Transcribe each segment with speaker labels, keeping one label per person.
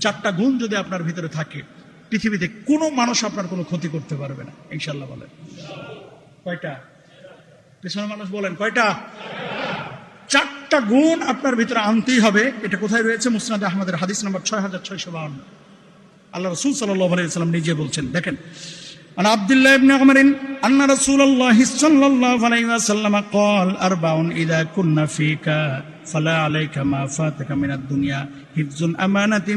Speaker 1: চারটা গুণ যদি আপনার ভিতরে থাকে, পৃথিবীতে কোনো মানুষ আপনার কোনো ক্ষতি করতে পারবে না, ইনশাল্লাহ। বলেন কয়টা? পেছনের মানুষ বলেন কয়টা? চারটা গুণ আপনার ভিতরে আনতেই হবে। এটা কোথায় রয়েছে? মুসনাদে আহমদের হাদিস নাম্বার 6652। আল্লাহ রাসূল সাল্লাল্লাহু আলাইহি ওয়াসাল্লাম নিজে বলছেন, দেখেন, عن عبد الله بن عمر أن رسول الله صلى الله عليه وسلم قال أربع إذا كنا فيك فلا عليك ما فاتك من الدنيا حفظ أمانة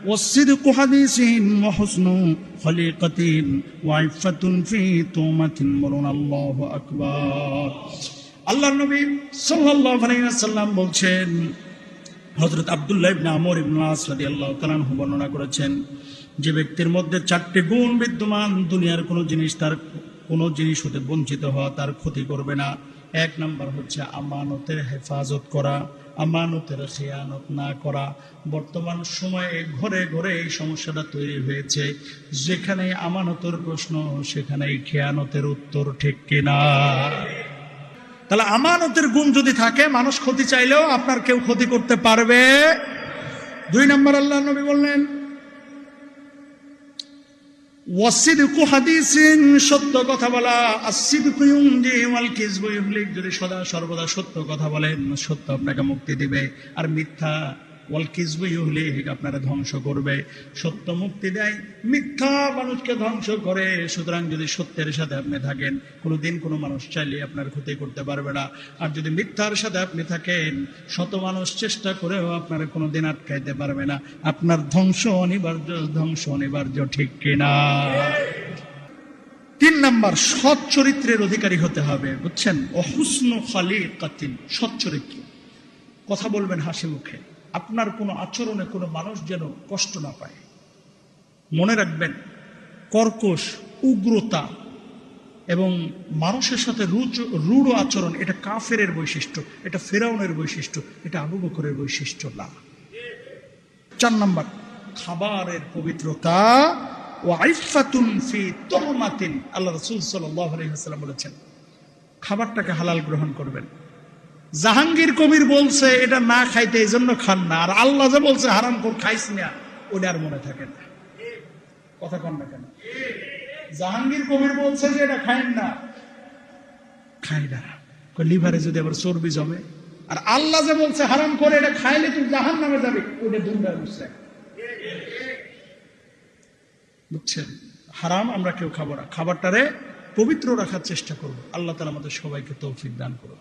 Speaker 1: والصدق حديث وحسن خليقة وعفة في تومة مرون الله أكبر। আল্লাহর নবী সাল্লাল্লাহু আলাইহি ওয়াসাল্লাম বলছেন, হযরত আব্দুল্লাহ ইবনে আমর ইবনে আস রাদিয়াল্লাহু তাআলা আনহু বর্ণনা করেছেন, যে ব্যক্তির মধ্যে চারটি গুণ বিদ্যমান, দুনিয়ার কোনো জিনিস তার কোনো জিনিস হতে বঞ্চিত হওয়া তার ক্ষতি করবে না। এক নাম্বার হচ্ছে আমানতের হেফাজত করা, আমানতের খেয়ানত না করা। বর্তমান সময়ে ঘরে ঘরে এই সমস্যাটা তৈরি হয়েছে, যেখানে আমানতের প্রশ্ন সেখানেই খেয়ানতের উত্তর, ঠিক কিনা? তাহলে আমানতের গুণ যদি থাকে, মানুষ ক্ষতি চাইলেও আপনার কেউ ক্ষতি করতে পারবে। দুই নাম্বার আল্লাহ নবী বললেন ওয়াসিদকু হাদিসিন, সত্য কথা বলা। আসিদকু ইউনজি ওয়াল কিযবু ইহলিক, যদি সদা সর্বদা সত্য কথা বলেন, সত্য আপনাকে মুক্তি দিবে। আর মিথ্যা, ওয়াল কিযবু ইহলিক, আপনারা ধ্বংস করবে। সত্য মুক্তি দেয়, মিথ্যা মানুষকে ধ্বংস করে। সুতরাং যদি সত্যের সাথে আপনি থাকেন, কোনোদিন কোনো মানুষ চাইলে আপনার ক্ষতি করতে পারবে না। আর যদি মিথ্যার সাথে আপনি থাকেন, শত মানুষ চেষ্টা করেও আপনার কোনোদিন আটকাইতে পারবে না। আপনার ধ্বংস অনিবার্য, ধ্বংস অনিবার্য, ঠিক কিনা? তিন নাম্বার, সৎ চরিত্রের অধিকারী হতে হবে, বুঝছেন? ওহুসনু খালিকাতিন, সৎ চরিত্র। কথা বলবেন হাসি মুখে, আপনার কোনো আচরণে কোনো মানুষ যেন কষ্ট না পায়। মনে রাখবেন, কর্কশ, উগ্রতা এবং মানুষের সাথে রূঢ় আচরণ, এটা কাফেরের বৈশিষ্ট্য, এটা ফেরাউনের বৈশিষ্ট্য, এটা আবু বকরের বৈশিষ্ট্য না। চার নাম্বার, খাবারের পবিত্রতা। ওয়াইফাতুন ফি তুহমাতিন, আল্লাহ রাসূল সাল্লাল্লাহু আলাইহি ওয়াসাল্লাম বলেছেন, খাবারটাকে হালাল গ্রহণ করবেন। জাহাঙ্গীর কবির বলছে এটা না খাইতে, এই জন্য খান না। আর আল্লাহ যে বলছে হারাম কর, খাইস না, ওটা আর মনে থাকে না। কথা কন না কেন? জাহাঙ্গীর কবির বলছে যে এটা খাইন না, খাই না, লিভারে যদি আবার চর্বি জমে। আর আল্লাহ যে বলছে হারাম করে, এটা খাইলে তুই জাহান্নামে যাবে, ওটা দুনিয়ার বুঝছে। বুঝছেন? হারাম আমরা কেউ খাবো না, খাবারটারে পবিত্র রাখার চেষ্টা করবো। আল্লাহ তাআলা আমাদের সবাইকে তৌফিক দান করুন।